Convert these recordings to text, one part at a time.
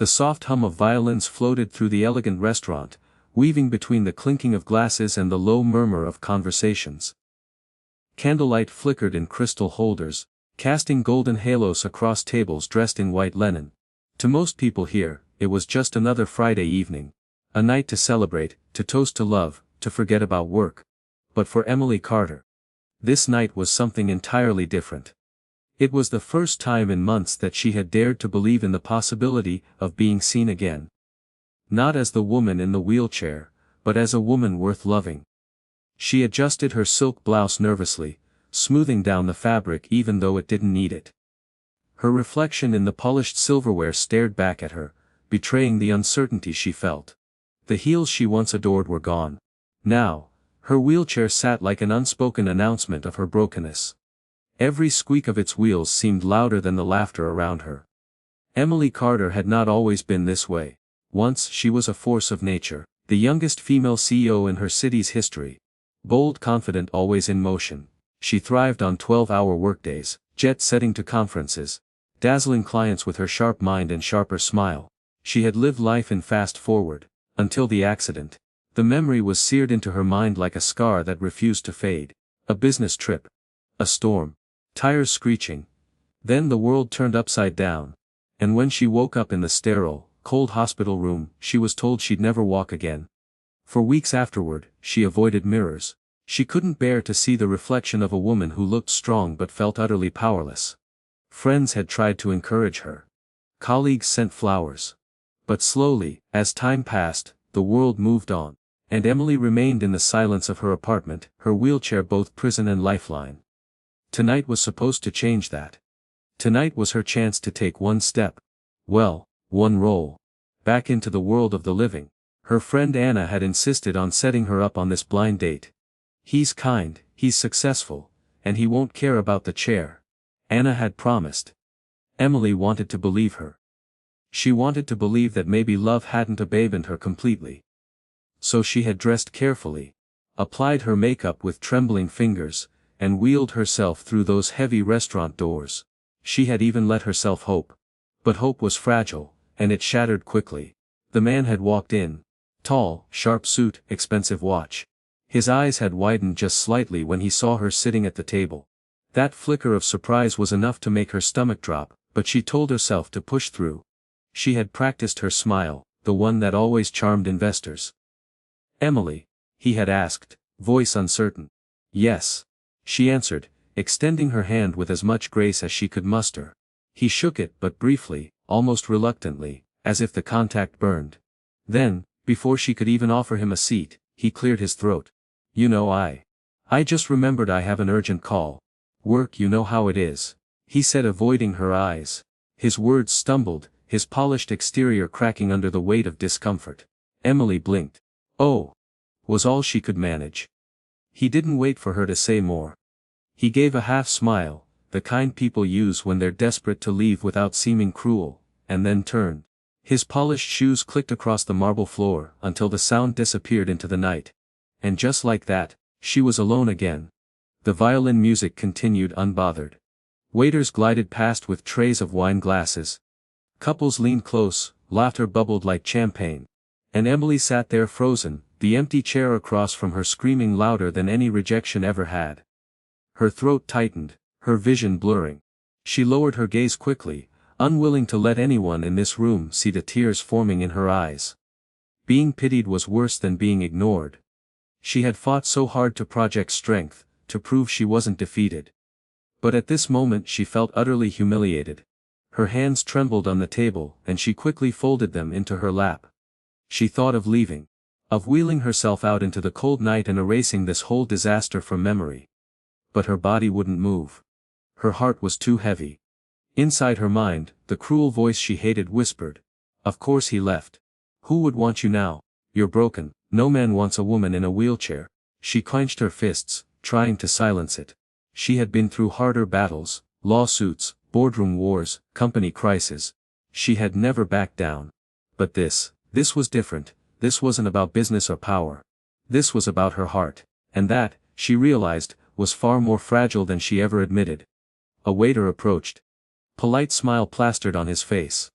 The soft hum of violins floated through the elegant restaurant, weaving between the clinking of glasses and the low murmur of conversations. Candlelight flickered in crystal holders, casting golden halos across tables dressed in white linen. To most people here, it was just another Friday evening. A night to celebrate, to toast to love, to forget about work. But for Emily Carter, this night was something entirely different. It was the first time in months that she had dared to believe in the possibility of being seen again. Not as the woman in the wheelchair, but as a woman worth loving. She adjusted her silk blouse nervously, smoothing down the fabric even though it didn't need it. Her reflection in the polished silverware stared back at her, betraying the uncertainty she felt. The heels she once adored were gone. Now, her wheelchair sat like an unspoken announcement of her brokenness. Every squeak of its wheels seemed louder than the laughter around her. Emily Carter had not always been this way. Once she was a force of nature, the youngest female CEO in her city's history. Bold, confident, always in motion. She thrived on 12-hour workdays, jet-setting to conferences, dazzling clients with her sharp mind and sharper smile. She had lived life in fast forward, until the accident. The memory was seared into her mind like a scar that refused to fade. A business trip. A storm. Tires screeching. Then the world turned upside down. And when she woke up in the sterile, cold hospital room, she was told she'd never walk again. For weeks afterward, she avoided mirrors. She couldn't bear to see the reflection of a woman who looked strong but felt utterly powerless. Friends had tried to encourage her. Colleagues sent flowers. But slowly, as time passed, the world moved on. And Emily remained in the silence of her apartment, her wheelchair both prison and lifeline. Tonight was supposed to change that. Tonight was her chance to take one step. Well, one roll. Back into the world of the living. Her friend Anna had insisted on setting her up on this blind date. He's kind, he's successful, and he won't care about the chair. Anna had promised. Emily wanted to believe her. She wanted to believe that maybe love hadn't abandoned her completely. So she had dressed carefully, applied her makeup with trembling fingers, and wheeled herself through those heavy restaurant doors. She had even let herself hope. But hope was fragile, and it shattered quickly. The man had walked in. Tall, sharp suit, expensive watch. His eyes had widened just slightly when he saw her sitting at the table. That flicker of surprise was enough to make her stomach drop, but she told herself to push through. She had practiced her smile, the one that always charmed investors. "Emily?" he had asked, voice uncertain. "Yes," she answered, extending her hand with as much grace as she could muster. He shook it but briefly, almost reluctantly, as if the contact burned. Then, before she could even offer him a seat, he cleared his throat. "You know I just remembered I have an urgent call. Work, you know how it is," he said, avoiding her eyes. His words stumbled, his polished exterior cracking under the weight of discomfort. Emily blinked. "Oh," was all she could manage. He didn't wait for her to say more. He gave a half smile, the kind people use when they're desperate to leave without seeming cruel, and then turned. His polished shoes clicked across the marble floor until the sound disappeared into the night. And just like that, she was alone again. The violin music continued unbothered. Waiters glided past with trays of wine glasses. Couples leaned close, laughter bubbled like champagne. And Emily sat there frozen, the empty chair across from her screaming louder than any rejection ever had. Her throat tightened, her vision blurring. She lowered her gaze quickly, unwilling to let anyone in this room see the tears forming in her eyes. Being pitied was worse than being ignored. She had fought so hard to project strength, to prove she wasn't defeated. But at this moment she felt utterly humiliated. Her hands trembled on the table and she quickly folded them into her lap. She thought of leaving. Of wheeling herself out into the cold night and erasing this whole disaster from memory. But her body wouldn't move. Her heart was too heavy. Inside her mind, the cruel voice she hated whispered, "Of course he left. Who would want you now? You're broken, no man wants a woman in a wheelchair." She clenched her fists, trying to silence it. She had been through harder battles, lawsuits, boardroom wars, company crises. She had never backed down. But this was different. This wasn't about business or power. This was about her heart, and that, she realized, was far more fragile than she ever admitted. A waiter approached. Polite smile plastered on his face.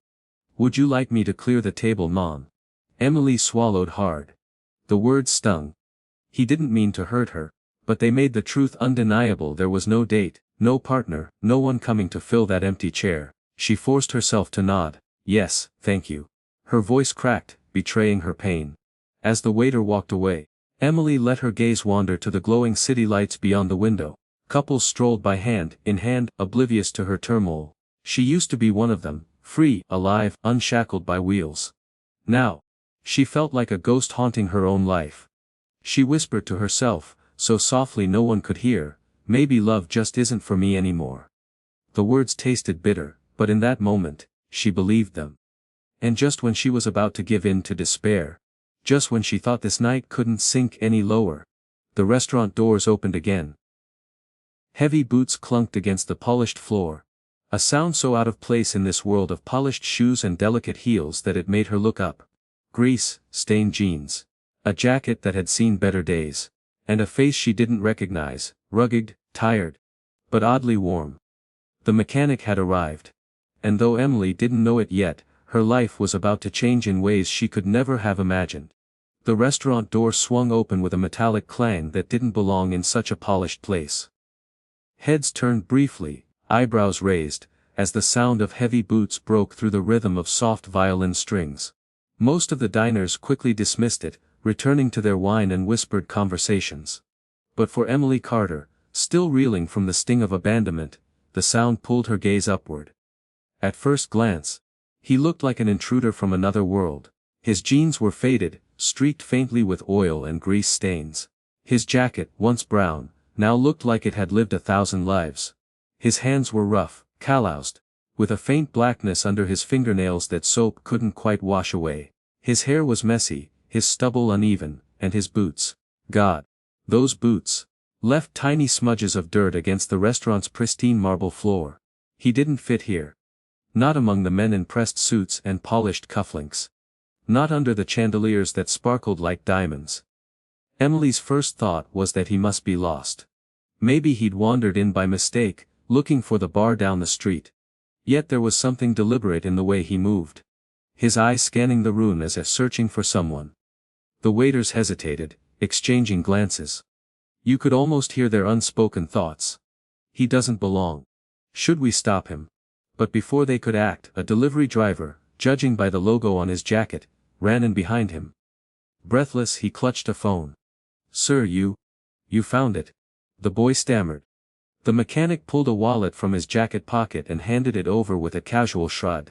Would you like me to clear the table, Mom? Emily swallowed hard. The words stung. He didn't mean to hurt her, but they made the truth undeniable. There was no date, no partner, no one coming to fill that empty chair. She forced herself to nod. Yes, thank you. Her voice cracked, betraying her pain. As the waiter walked away, Emily let her gaze wander to the glowing city lights beyond the window. Couples strolled by hand in hand, oblivious to her turmoil. She used to be one of them, free, alive, unshackled by wheels. Now, she felt like a ghost haunting her own life. She whispered to herself, so softly no one could hear, maybe love just isn't for me anymore. The words tasted bitter, but in that moment, she believed them. And just when she was about to give in to despair, just when she thought this night couldn't sink any lower, the restaurant doors opened again. Heavy boots clunked against the polished floor, a sound so out of place in this world of polished shoes and delicate heels that it made her look up. Grease, stained jeans, a jacket that had seen better days, and a face she didn't recognize, rugged, tired, but oddly warm. The mechanic had arrived. And though Emily didn't know it yet, her life was about to change in ways she could never have imagined. The restaurant door swung open with a metallic clang that didn't belong in such a polished place. Heads turned briefly, eyebrows raised, as the sound of heavy boots broke through the rhythm of soft violin strings. Most of the diners quickly dismissed it, returning to their wine and whispered conversations. But for Emily Carter, still reeling from the sting of abandonment, the sound pulled her gaze upward. At first glance, he looked like an intruder from another world. His jeans were faded, streaked faintly with oil and grease stains. His jacket, once brown, now looked like it had lived 1,000 lives. His hands were rough, calloused, with a faint blackness under his fingernails that soap couldn't quite wash away. His hair was messy, his stubble uneven, and his boots. God! Those boots! Left tiny smudges of dirt against the restaurant's pristine marble floor. He didn't fit here. Not among the men in pressed suits and polished cufflinks. Not under the chandeliers that sparkled like diamonds. Emily's first thought was that he must be lost. Maybe he'd wandered in by mistake, looking for the bar down the street. Yet there was something deliberate in the way he moved. His eyes scanning the room as if searching for someone. The waiters hesitated, exchanging glances. You could almost hear their unspoken thoughts. He doesn't belong. Should we stop him? But before they could act, a delivery driver, judging by the logo on his jacket, ran in behind him. Breathless, he clutched a phone. Sir, you found it. The boy stammered. The mechanic pulled a wallet from his jacket pocket and handed it over with a casual shrug.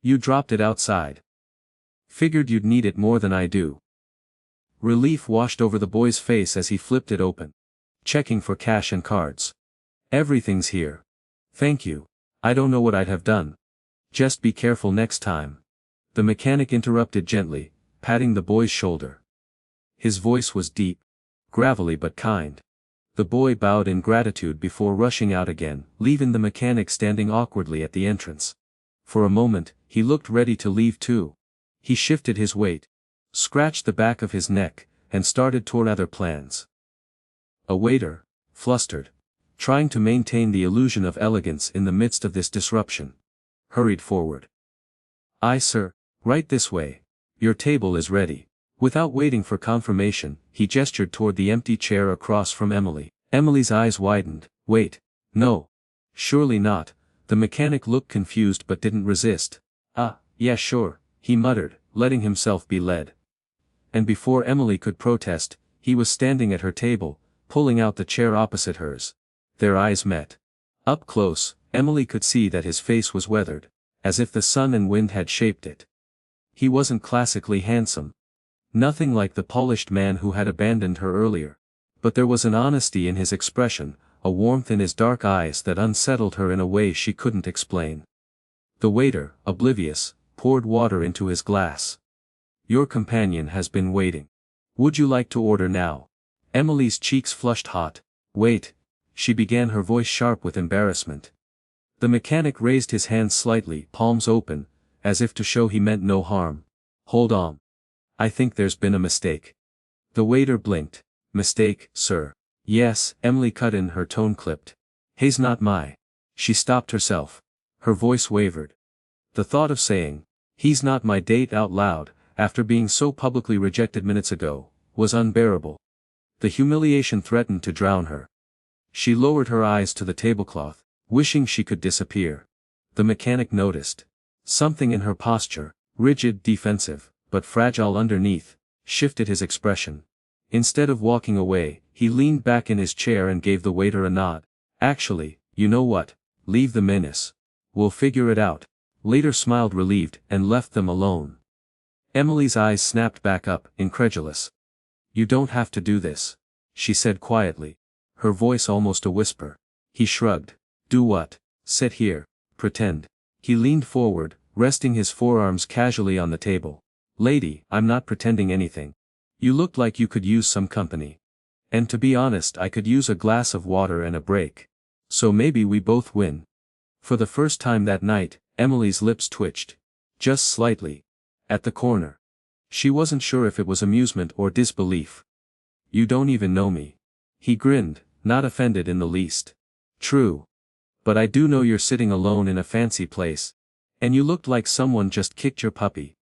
You dropped it outside. Figured you'd need it more than I do. Relief washed over the boy's face as he flipped it open. Checking for cash and cards. Everything's here. Thank you. I don't know what I'd have done. Just be careful next time. The mechanic interrupted gently, patting the boy's shoulder. His voice was deep, gravelly but kind. The boy bowed in gratitude before rushing out again, leaving the mechanic standing awkwardly at the entrance. For a moment, he looked ready to leave too. He shifted his weight, scratched the back of his neck, and started toward other plans. A waiter, flustered, trying to maintain the illusion of elegance in the midst of this disruption, hurried forward. Aye, sir, right this way. Your table is ready. Without waiting for confirmation, he gestured toward the empty chair across from Emily. Emily's eyes widened. Wait. No. Surely not. The mechanic looked confused but didn't resist. Yeah sure, he muttered, letting himself be led. And before Emily could protest, he was standing at her table, pulling out the chair opposite hers. Their eyes met. Up close, Emily could see that his face was weathered, as if the sun and wind had shaped it. He wasn't classically handsome. Nothing like the polished man who had abandoned her earlier. But there was an honesty in his expression, a warmth in his dark eyes that unsettled her in a way she couldn't explain. The waiter, oblivious, poured water into his glass. Your companion has been waiting. Would you like to order now? Emily's cheeks flushed hot. Wait. She began, her voice sharp with embarrassment. The mechanic raised his hands slightly, palms open, as if to show he meant no harm. Hold on. I think there's been a mistake. The waiter blinked. Mistake, sir. Yes, Emily cut in, her tone clipped. He's not my. She stopped herself. Her voice wavered. The thought of saying, "He's not my date" out loud, after being so publicly rejected minutes ago, was unbearable. The humiliation threatened to drown her. She lowered her eyes to the tablecloth, wishing she could disappear. The mechanic noticed. Something in her posture, rigid, defensive, but fragile underneath, shifted his expression. Instead of walking away, he leaned back in his chair and gave the waiter a nod. "Actually, you know what? Leave the menace. We'll figure it out." Later smiled relieved and left them alone. Emily's eyes snapped back up, incredulous. "You don't have to do this," she said quietly, her voice almost a whisper. He shrugged. "Do what?" "Sit here. Pretend." He leaned forward, resting his forearms casually on the table. "Lady, I'm not pretending anything. You look like you could use some company. And to be honest, I could use a glass of water and a break. So maybe we both win." For the first time that night, Emily's lips twitched. Just slightly. At the corner. She wasn't sure if it was amusement or disbelief. "You don't even know me." He grinned, not offended in the least. "True. But I do know you're sitting alone in a fancy place. And you looked like someone just kicked your puppy.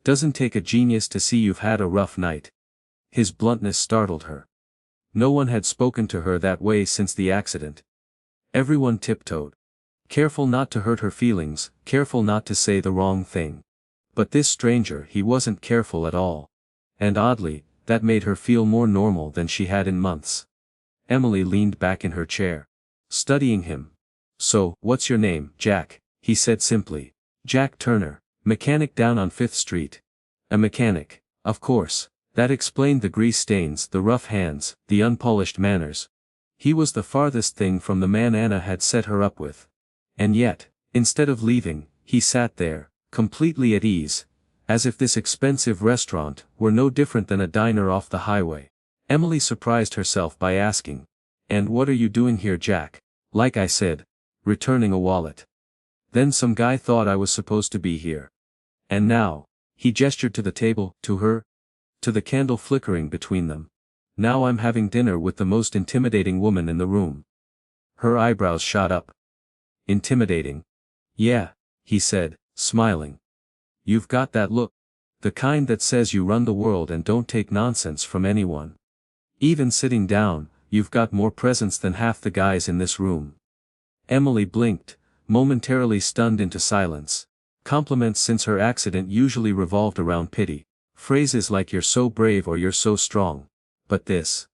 Doesn't take a genius to see you've had a rough night." His bluntness startled her. No one had spoken to her that way since the accident. Everyone tiptoed. Careful not to hurt her feelings, careful not to say the wrong thing. But this stranger, he wasn't careful at all. And oddly, that made her feel more normal than she had in months. Emily leaned back in her chair, studying him. "So, what's your name?" "Jack," he said simply. "Jack Turner, mechanic down on 5th Street. A mechanic, of course. That explained the grease stains, the rough hands, the unpolished manners. He was the farthest thing from the man Anna had set her up with. And yet, instead of leaving, he sat there, completely at ease, as if this expensive restaurant were no different than a diner off the highway. Emily surprised herself by asking, "And what are you doing here, Jack?" "Like I said, returning a wallet. Then some guy thought I was supposed to be here. And now," he gestured to the table, to her, to the candle flickering between them. "Now I'm having dinner with the most intimidating woman in the room." Her eyebrows shot up. "Intimidating?" "Yeah," he said, smiling. "You've got that look. The kind that says you run the world and don't take nonsense from anyone. Even sitting down, you've got more presence than half the guys in this room." Emily blinked, momentarily stunned into silence. Compliments since her accident usually revolved around pity. Phrases like "you're so brave" or "you're so strong." But this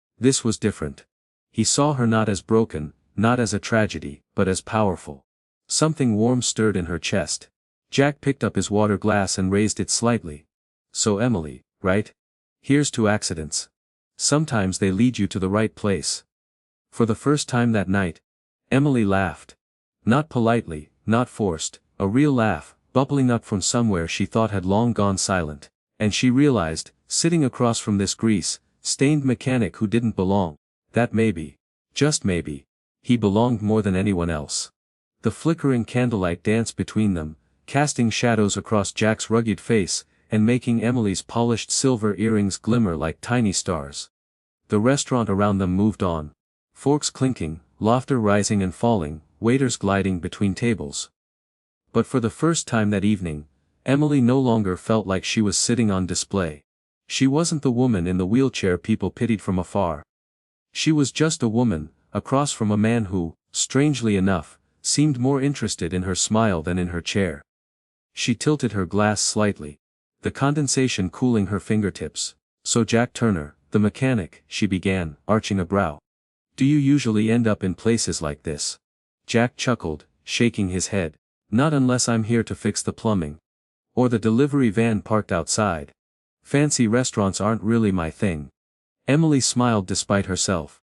was different. He saw her not as broken, not as a tragedy, but as powerful. Something warm stirred in her chest. Jack picked up his water glass and raised it slightly. "So Emily, right? Here's to accidents. Sometimes they lead you to the right place." For the first time that night, Emily laughed. Not politely, not forced, a real laugh, bubbling up from somewhere she thought had long gone silent. And she realized, sitting across from this grease-stained mechanic who didn't belong, that maybe, just maybe, he belonged more than anyone else. The flickering candlelight danced between them, casting shadows across Jack's rugged face, and making Emily's polished silver earrings glimmer like tiny stars. The restaurant around them moved on. Forks clinking, laughter rising and falling, waiters gliding between tables. But for the first time that evening, Emily no longer felt like she was sitting on display. She wasn't the woman in the wheelchair people pitied from afar. She was just a woman, across from a man who, strangely enough, seemed more interested in her smile than in her chair. She tilted her glass slightly, the condensation cooling her fingertips. "So Jack Turner, the mechanic," she began, arching a brow. "Do you usually end up in places like this?" Jack chuckled, shaking his head. "Not unless I'm here to fix the plumbing. Or the delivery van parked outside. Fancy restaurants aren't really my thing." Emily smiled despite herself.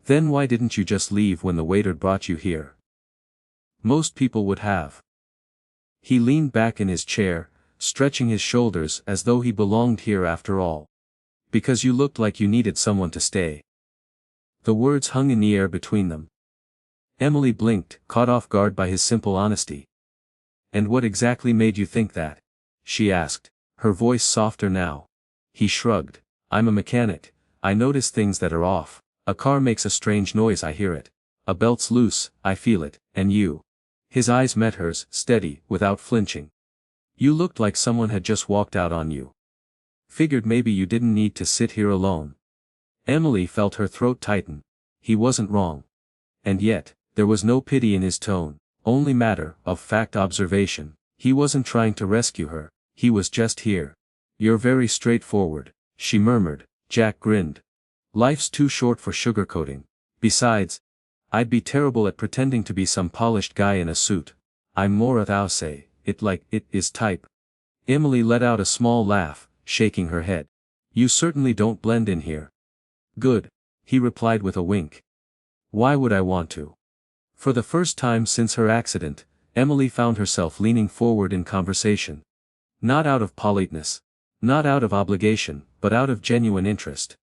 "Then why didn't you just leave when the waiter brought you here?" "Most people would have." He leaned back in his chair, stretching his shoulders as though he belonged here after all. "Because you looked like you needed someone to stay." The words hung in the air between them. Emily blinked, caught off guard by his simple honesty. "And what exactly made you think that?" she asked, her voice softer now. He shrugged. "I'm a mechanic. I notice things that are off. A car makes a strange noise, I hear it. A belt's loose, I feel it, and you." His eyes met hers, steady, without flinching. You looked like someone had just walked out on you. Figured maybe you didn't need to sit here alone. Emily felt her throat tighten. He wasn't wrong. And yet, there was no pity in his tone, only matter of fact observation. He wasn't trying to rescue her, he was just here. You're very straightforward, she murmured. Jack grinned. Life's too short for sugarcoating. Besides, I'd be terrible at pretending to be some polished guy in a suit. I'm more a thou say, it like it is type. Emily let out a small laugh, shaking her head. You certainly don't blend in here. Good, he replied with a wink. Why would I want to? For the first time since her accident, Emily found herself leaning forward in conversation. Not out of politeness. Not out of obligation, but out of genuine interest.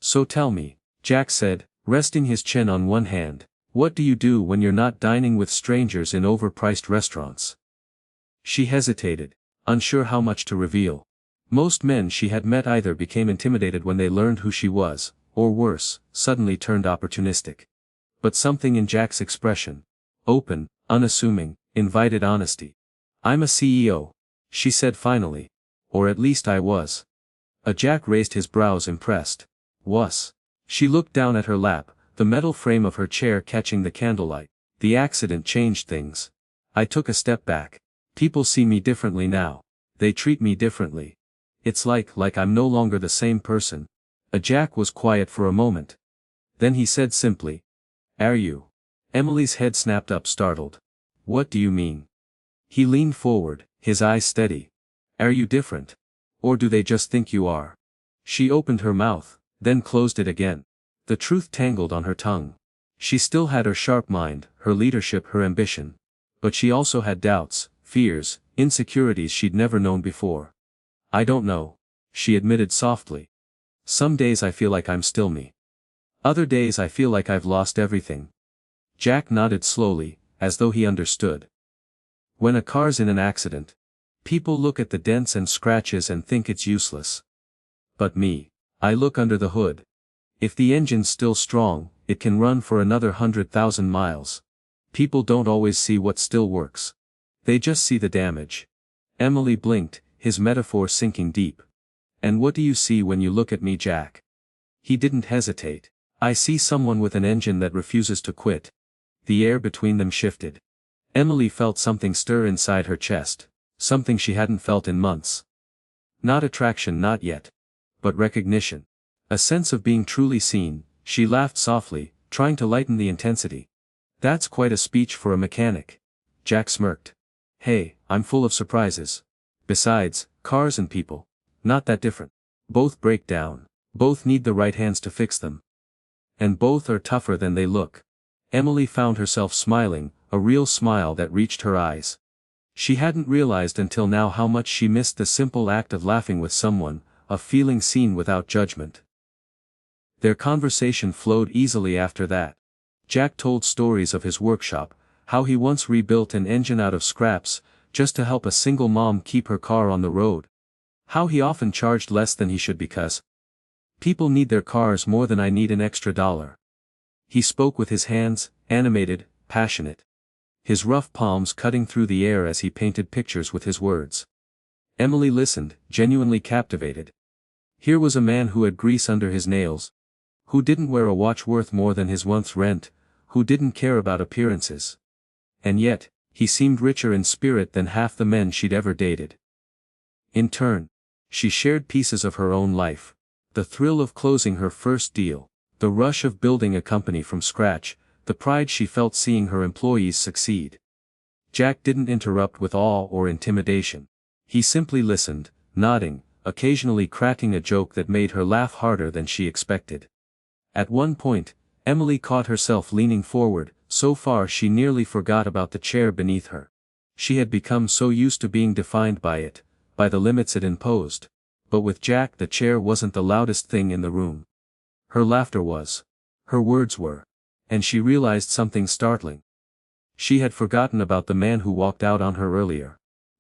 So tell me, Jack said, resting his chin on one hand, what do you do when you're not dining with strangers in overpriced restaurants? She hesitated, unsure how much to reveal. Most men she had met either became intimidated when they learned who she was, or worse, suddenly turned opportunistic. But something in Jack's expression, open, unassuming, invited honesty. I'm a CEO, she said finally. Or at least I was. Jack raised his brows impressed. Was. She looked down at her lap, the metal frame of her chair catching the candlelight. The accident changed things. I took a step back. People see me differently now. They treat me differently. It's like I'm no longer the same person. Jack was quiet for a moment. Then he said simply. Are you? Emily's head snapped up startled. What do you mean? He leaned forward, his eyes steady. Are you different? Or do they just think you are? She opened her mouth, then closed it again. The truth tangled on her tongue. She still had her sharp mind, her leadership, her ambition. But she also had doubts, fears, insecurities she'd never known before. I don't know, she admitted softly. Some days I feel like I'm still me. Other days I feel like I've lost everything. Jack nodded slowly, as though he understood. When a car's in an accident, people look at the dents and scratches and think it's useless. But me, I look under the hood. If the engine's still strong, it can run for another 100,000 miles. People don't always see what still works. They just see the damage. Emily blinked, his metaphor sinking deep. And what do you see when you look at me, Jack? He didn't hesitate. I see someone with an engine that refuses to quit. The air between them shifted. Emily felt something stir inside her chest, something she hadn't felt in months. Not attraction, not yet. But recognition. A sense of being truly seen. She laughed softly, trying to lighten the intensity. That's quite a speech for a mechanic. Jack smirked. Hey, I'm full of surprises. Besides, cars and people. Not that different. Both break down. Both need the right hands to fix them. And both are tougher than they look. Emily found herself smiling, a real smile that reached her eyes. She hadn't realized until now how much she missed the simple act of laughing with someone, of feeling seen without judgment. Their conversation flowed easily after that. Jack told stories of his workshop, how he once rebuilt an engine out of scraps, just to help a single mom keep her car on the road. How he often charged less than he should because people need their cars more than I need an extra dollar. He spoke with his hands, animated, passionate. His rough palms cutting through the air as he painted pictures with his words. Emily listened, genuinely captivated. Here was a man who had grease under his nails, who didn't wear a watch worth more than his month's rent, who didn't care about appearances. And yet, he seemed richer in spirit than half the men she'd ever dated. In turn, she shared pieces of her own life. The thrill of closing her first deal, the rush of building a company from scratch, the pride she felt seeing her employees succeed. Jack didn't interrupt with awe or intimidation. He simply listened, nodding, occasionally cracking a joke that made her laugh harder than she expected. At one point, Emily caught herself leaning forward, so far she nearly forgot about the chair beneath her. She had become so used to being defined by it, by the limits it imposed. But with Jack the chair wasn't the loudest thing in the room. Her laughter was. Her words were. And she realized something startling. She had forgotten about the man who walked out on her earlier.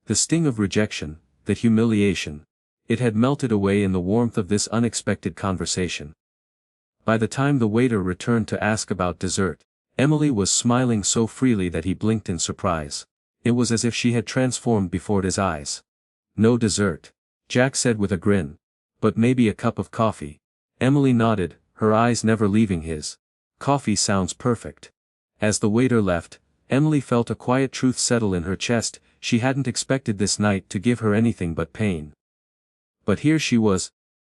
The sting of rejection, the humiliation. It had melted away in the warmth of this unexpected conversation. By the time the waiter returned to ask about dessert, Emily was smiling so freely that he blinked in surprise. It was as if she had transformed before his eyes. No dessert, Jack said with a grin. But maybe a cup of coffee. Emily nodded, her eyes never leaving his. Coffee sounds perfect. As the waiter left, Emily felt a quiet truth settle in her chest. She hadn't expected this night to give her anything but pain. But here she was,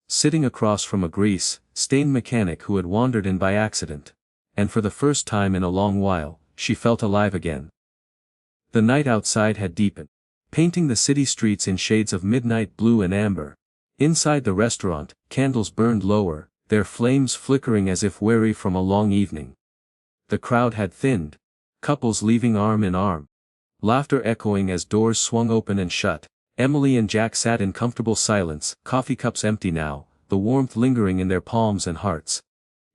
sitting across from a grease-stained mechanic who had wandered in by accident. And for the first time in a long while, she felt alive again. The night outside had deepened, painting the city streets in shades of midnight blue and amber. Inside the restaurant, candles burned lower, their flames flickering as if weary from a long evening. The crowd had thinned, couples leaving arm in arm. Laughter echoing as doors swung open and shut. Emily and Jack sat in comfortable silence, coffee cups empty now, the warmth lingering in their palms and hearts.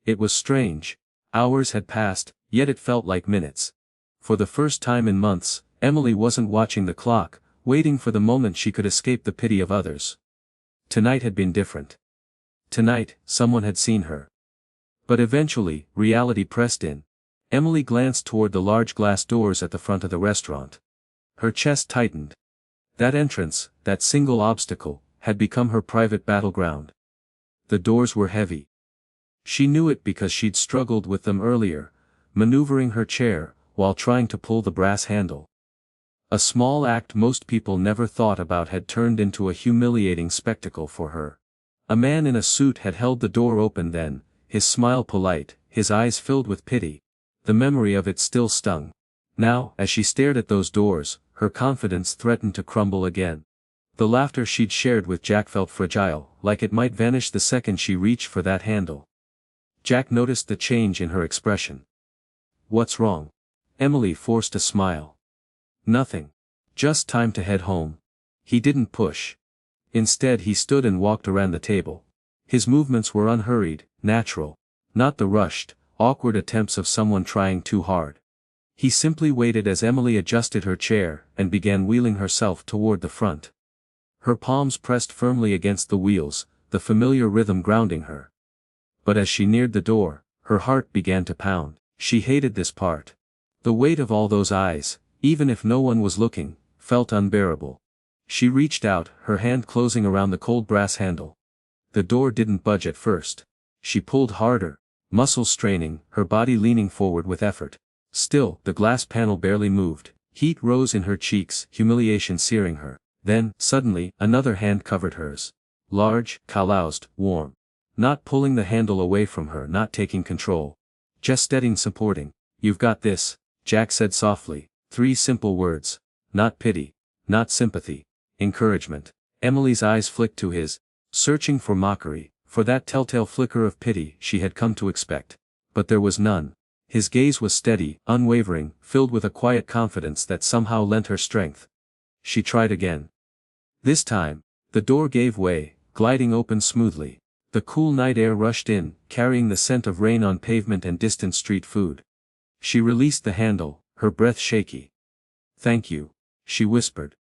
It was strange. Hours had passed, yet it felt like minutes. For the first time in months, Emily wasn't watching the clock, waiting for the moment she could escape the pity of others. Tonight had been different. Tonight, someone had seen her. But eventually, reality pressed in. Emily glanced toward the large glass doors at the front of the restaurant. Her chest tightened. That entrance, that single obstacle, had become her private battleground. The doors were heavy. She knew it because she'd struggled with them earlier, maneuvering her chair, while trying to pull the brass handle. A small act most people never thought about had turned into a humiliating spectacle for her. A man in a suit had held the door open then, his smile polite, his eyes filled with pity. The memory of it still stung. Now, as she stared at those doors, her confidence threatened to crumble again. The laughter she'd shared with Jack felt fragile, like it might vanish the second she reached for that handle. Jack noticed the change in her expression. "What's wrong?" Emily forced a smile. "Nothing. Just time to head home." He didn't push. Instead he stood and walked around the table. His movements were unhurried, natural. Not the rushed, awkward attempts of someone trying too hard. He simply waited as Emily adjusted her chair and began wheeling herself toward the front. Her palms pressed firmly against the wheels, the familiar rhythm grounding her. But as she neared the door, her heart began to pound. She hated this part. The weight of all those eyes, even if no one was looking, felt unbearable. She reached out, her hand closing around the cold brass handle. The door didn't budge at first. She pulled harder, muscles straining, her body leaning forward with effort. Still, the glass panel barely moved. Heat rose in her cheeks, humiliation searing her. Then, suddenly, another hand covered hers. Large, calloused, warm. Not pulling the handle away from her, not taking control. Just steadying, supporting. "You've got this," Jack said softly. 3 simple words. Not pity. Not sympathy. Encouragement. Emily's eyes flicked to his, searching for mockery, for that telltale flicker of pity she had come to expect. But there was none. His gaze was steady, unwavering, filled with a quiet confidence that somehow lent her strength. She tried again. This time, the door gave way, gliding open smoothly. The cool night air rushed in, carrying the scent of rain on pavement and distant street food. She released the handle, her breath shaky. "Thank you," she whispered.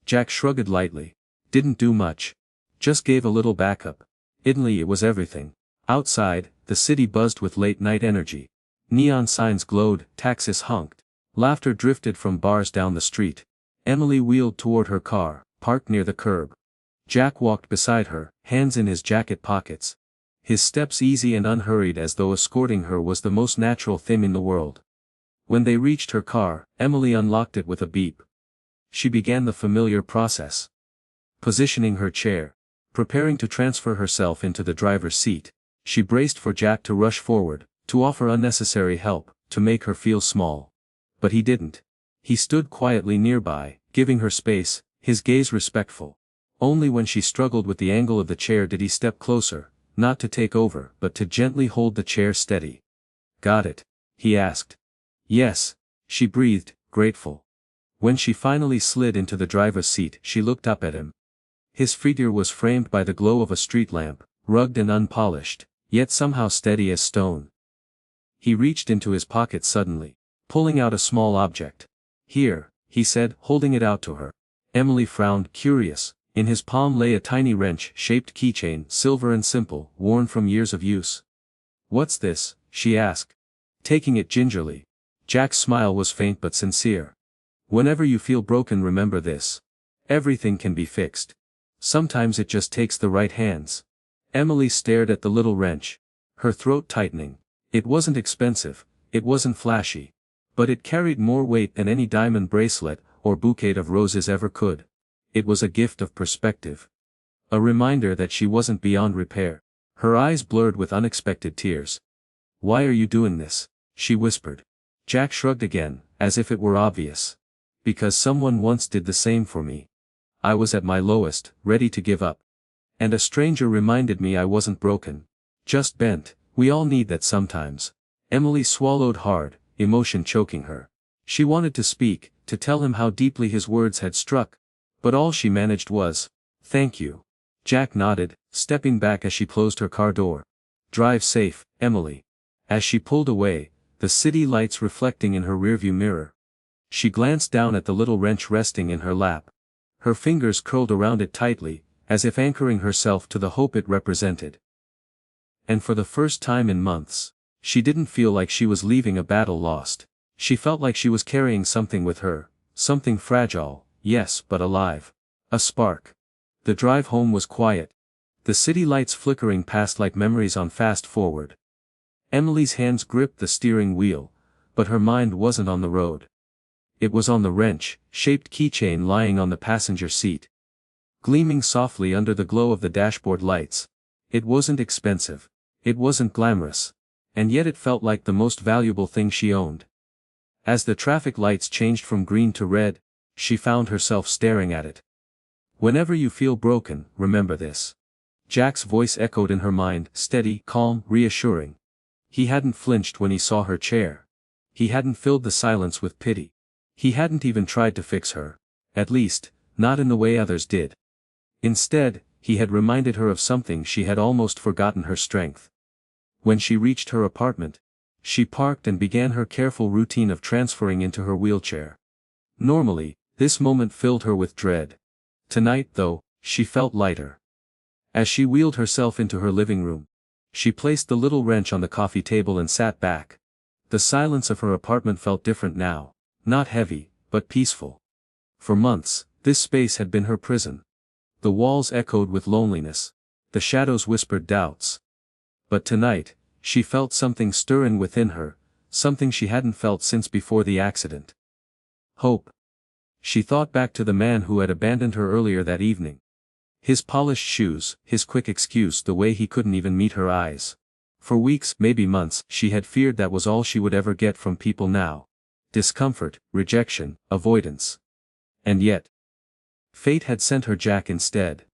Jack shrugged lightly. "Didn't do much. Just gave a little backup." Suddenly it was everything. Outside, the city buzzed with late-night energy. Neon signs glowed, taxis honked. Laughter drifted from bars down the street. Emily wheeled toward her car, parked near the curb. Jack walked beside her, hands in his jacket pockets. His steps easy and unhurried as though escorting her was the most natural thing in the world. When they reached her car, Emily unlocked it with a beep. She began the familiar process. Positioning her chair. Preparing to transfer herself into the driver's seat. She braced for Jack to rush forward, to offer unnecessary help, to make her feel small. But he didn't. He stood quietly nearby, giving her space, his gaze respectful. Only when she struggled with the angle of the chair did he step closer, not to take over, but to gently hold the chair steady. "Got it?" he asked. "Yes," she breathed, grateful. When she finally slid into the driver's seat, she looked up at him. His figure was framed by the glow of a street lamp, rugged and unpolished, yet somehow steady as stone. He reached into his pocket suddenly, pulling out a small object. "Here," he said, holding it out to her. Emily frowned, curious. In his palm lay a tiny wrench-shaped keychain, silver and simple, worn from years of use. "What's this?" she asked, taking it gingerly. Jack's smile was faint but sincere. "Whenever you feel broken, remember this." Everything can be fixed. Sometimes it just takes the right hands. Emily stared at the little wrench, her throat tightening. It wasn't expensive, it wasn't flashy. But it carried more weight than any diamond bracelet or bouquet of roses ever could. It was a gift of perspective. A reminder that she wasn't beyond repair. Her eyes blurred with unexpected tears. "Why are you doing this?" she whispered. Jack shrugged again, as if it were obvious. "Because someone once did the same for me. I was at my lowest, ready to give up. And a stranger reminded me I wasn't broken. Just bent." "We all need that sometimes." Emily swallowed hard, emotion choking her. She wanted to speak, to tell him how deeply his words had struck. But all she managed was, "Thank you." Jack nodded, stepping back as she closed her car door. "Drive safe, Emily." As she pulled away, the city lights reflecting in her rearview mirror. She glanced down at the little wrench resting in her lap. Her fingers curled around it tightly, as if anchoring herself to the hope it represented. And for the first time in months, she didn't feel like she was leaving a battle lost. She felt like she was carrying something with her, something fragile, yes, but alive. A spark. The drive home was quiet. The city lights flickering past like memories on fast forward. Emily's hands gripped the steering wheel, but her mind wasn't on the road. It was on the wrench-shaped keychain lying on the passenger seat. Gleaming softly under the glow of the dashboard lights. It wasn't expensive. It wasn't glamorous. And yet it felt like the most valuable thing she owned. As the traffic lights changed from green to red, she found herself staring at it. "Whenever you feel broken, remember this." Jack's voice echoed in her mind, steady, calm, reassuring. He hadn't flinched when he saw her chair. He hadn't filled the silence with pity. He hadn't even tried to fix her. At least, not in the way others did. Instead, he had reminded her of something she had almost forgotten: her strength. When she reached her apartment, she parked and began her careful routine of transferring into her wheelchair. Normally, this moment filled her with dread. Tonight, though, she felt lighter. As she wheeled herself into her living room, she placed the little wrench on the coffee table and sat back. The silence of her apartment felt different now, not heavy, but peaceful. For months, this space had been her prison. The walls echoed with loneliness. The shadows whispered doubts. But tonight, she felt something stirring within her, something she hadn't felt since before the accident. Hope. She thought back to the man who had abandoned her earlier that evening. His polished shoes, his quick excuse, the way he couldn't even meet her eyes. For weeks, maybe months, she had feared that was all she would ever get from people now. Discomfort, rejection, avoidance. And yet, fate had sent her Jack instead.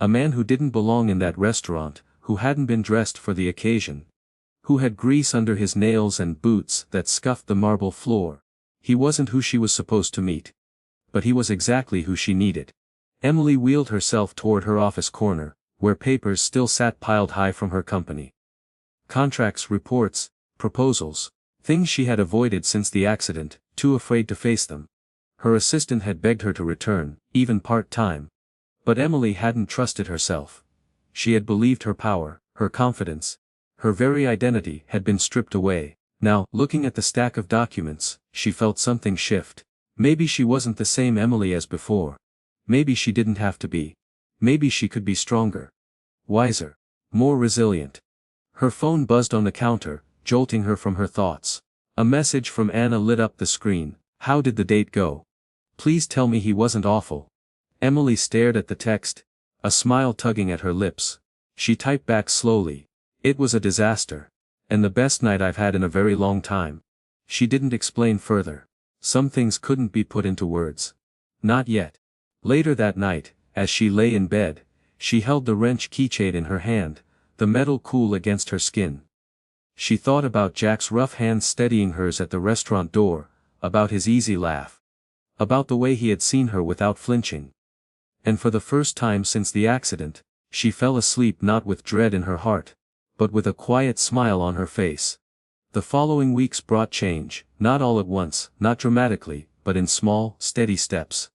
A man who didn't belong in that restaurant, who hadn't been dressed for the occasion. Who had grease under his nails and boots that scuffed the marble floor. He wasn't who she was supposed to meet. But he was exactly who she needed. Emily wheeled herself toward her office corner, where papers still sat piled high from her company. Contracts, reports, proposals, things she had avoided since the accident, too afraid to face them. Her assistant had begged her to return, even part-time. But Emily hadn't trusted herself. She had believed her power, her confidence, her very identity had been stripped away. Now, looking at the stack of documents, she felt something shift. Maybe she wasn't the same Emily as before. Maybe she didn't have to be. Maybe she could be stronger. Wiser. More resilient. Her phone buzzed on the counter, jolting her from her thoughts. A message from Anna lit up the screen. "How did the date go? Please tell me he wasn't awful." Emily stared at the text, a smile tugging at her lips. She typed back slowly. "It was a disaster. And the best night I've had in a very long time." She didn't explain further. Some things couldn't be put into words. Not yet. Later that night, as she lay in bed, she held the wrench keychain in her hand, the metal cool against her skin. She thought about Jack's rough hands steadying hers at the restaurant door, about his easy laugh. About the way he had seen her without flinching. And for the first time since the accident, she fell asleep not with dread in her heart, but with a quiet smile on her face. The following weeks brought change, not all at once, not dramatically, but in small, steady steps.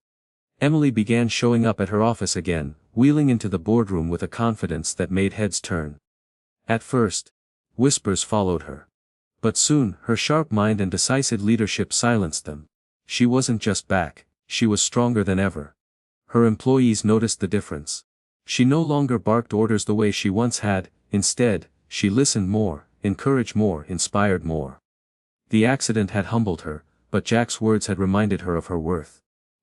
Emily began showing up at her office again, wheeling into the boardroom with a confidence that made heads turn. At first, whispers followed her. But soon, her sharp mind and decisive leadership silenced them. She wasn't just back, she was stronger than ever. Her employees noticed the difference. She no longer barked orders the way she once had, instead, she listened more, encouraged more, inspired more. The accident had humbled her, but Jack's words had reminded her of her worth.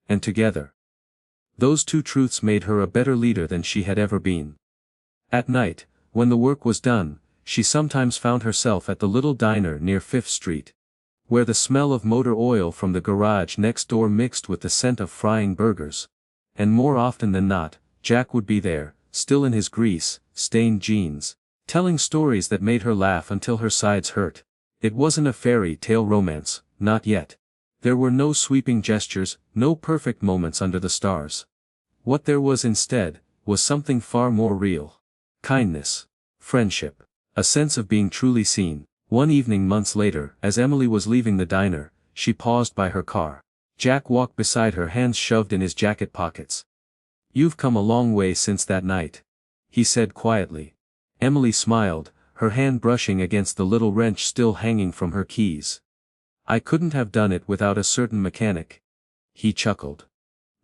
And together, those two truths made her a better leader than she had ever been. At night, when the work was done, she sometimes found herself at the little diner near 5th Street, where the smell of motor oil from the garage next door mixed with the scent of frying burgers. And more often than not, Jack would be there, still in his grease-stained jeans, telling stories that made her laugh until her sides hurt. It wasn't a fairy tale romance, not yet. There were no sweeping gestures, no perfect moments under the stars. What there was instead, was something far more real. Kindness. Friendship. A sense of being truly seen. One evening months later, as Emily was leaving the diner, she paused by her car. Jack walked beside her, hands shoved in his jacket pockets. "You've come a long way since that night," he said quietly. Emily smiled, her hand brushing against the little wrench still hanging from her keys. "I couldn't have done it without a certain mechanic." He chuckled.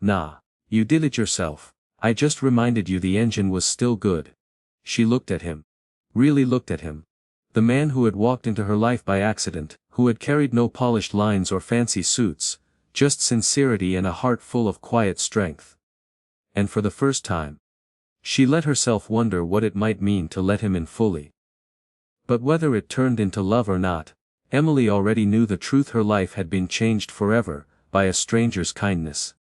"Nah, you did it yourself. I just reminded you the engine was still good." She looked at him. Really looked at him. The man who had walked into her life by accident, who had carried no polished lines or fancy suits, just sincerity and a heart full of quiet strength. And for the first time, she let herself wonder what it might mean to let him in fully. But whether it turned into love or not, Emily already knew the truth: her life had been changed forever, by a stranger's kindness.